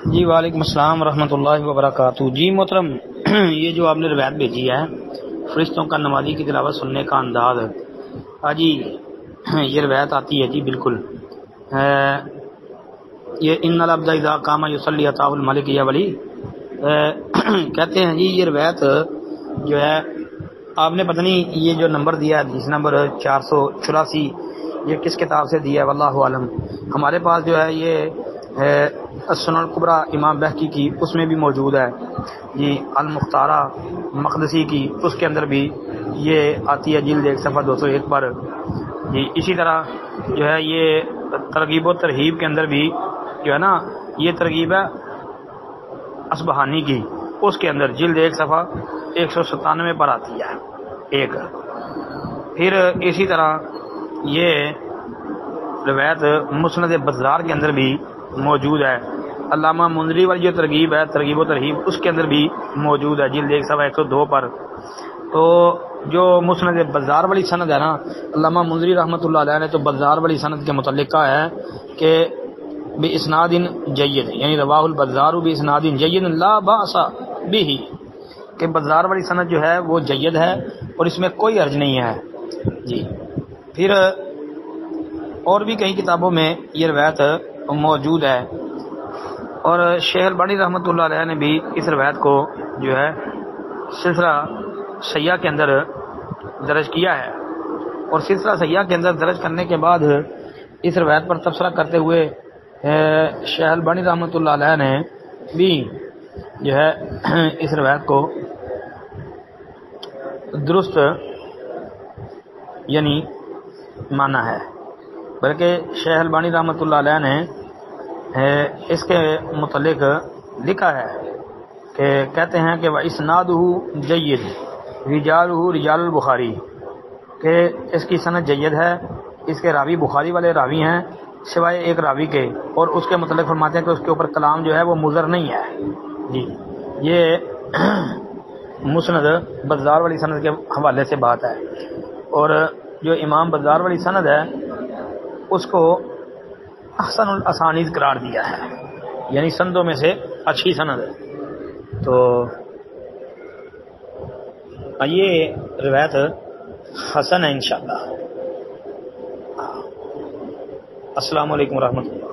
جی وعلیکم السلام ورحمۃ اللہ وبرکاتہ۔ جی محترم، یہ جو آپ نے روایت بھیجی ہے فرشتوں کا نمازی کی تلاوت سننے کا انداز، جی یہ روایت آتی ہے جی بالکل، یہ ان العبد اذا قام یصلی اتاه الملک یا ولی، کہتے ہیں جی یہ روایت جو ہے آپ نے پتہ نہیں یہ جو نمبر دیا ہے حدیث نمبر 484 یہ کس کتاب سے دیا ہے واللہ عالم۔ ہمارے پاس جو ہے یہ السنن الکبریٰ امام بہقی کی اس میں بھی موجود ہے جی، المختارہ مقدسی کی اس کے اندر بھی یہ آتی ہے جلد 1 صفحہ 201 پر جی۔ اسی طرح جو ہے یہ ترغیب و ترہیب کے اندر بھی جو ہے نا یہ ترغیب ہے اصبہانی کی، اس کے اندر جلد 1 صفحہ 197 پر آتی ہے ایک۔ پھر اسی طرح یہ روایت مسند بزار کے اندر بھی موجود ہے، علامہ منذری والی جو ترغیب ہے ترغیب و ترہیب اس کے اندر بھی موجود ہے جلد 1 صفحہ 102 پر۔ تو جو مسند بزار والی سند ہے نا، علامہ منذری رحمۃ اللہ علیہ نے تو بزار والی سند کے متعلق کہا ہے کہ باسناد جید، یعنی رواہ البزار باسناد جید لا باس به، کہ بزار والی سند جو ہے وہ جید ہے اور اس میں کوئی حرج نہیں ہے جی۔ پھر اور بھی کئی کتابوں میں یہ روایت موجود ہے، اور شیخ البانی رحمۃ اللہ علیہ نے بھی اس روایت کو جو ہے سلسلہ سیاح کے اندر درج کیا ہے، اور سلسلہ سیاح کے اندر درج کرنے کے بعد اس روایت پر تبصرہ کرتے ہوئے شیخ البانی رحمۃ اللہ علیہ نے بھی جو ہے اس روایت کو درست یعنی مانا ہے، بلکہ شیخ البانی رحمۃ اللہ علیہ نے اس کے متعلق لکھا ہے کہ کہتے ہیں کہ وَإِسْنَادُهُ جَيِّد رِجَالُهُ رِجَالُ البخاری، کہ اس کی سند جید ہے، اس کے راوی بخاری والے راوی ہیں سوائے ایک راوی کے، اور اس کے متعلق فرماتے ہیں کہ اس کے اوپر کلام جو ہے وہ مضر نہیں ہے جی۔ یہ مسند بزار والی سند کے حوالے سے بات ہے، اور جو امام بزار والی سند ہے اس کو احسن الاسانید قرار دیا ہے، یعنی سندوں میں سے اچھی سند ہے۔ تو یہ روایت حسن ہے انشاءاللہ۔ السلام علیکم ورحمۃ اللہ۔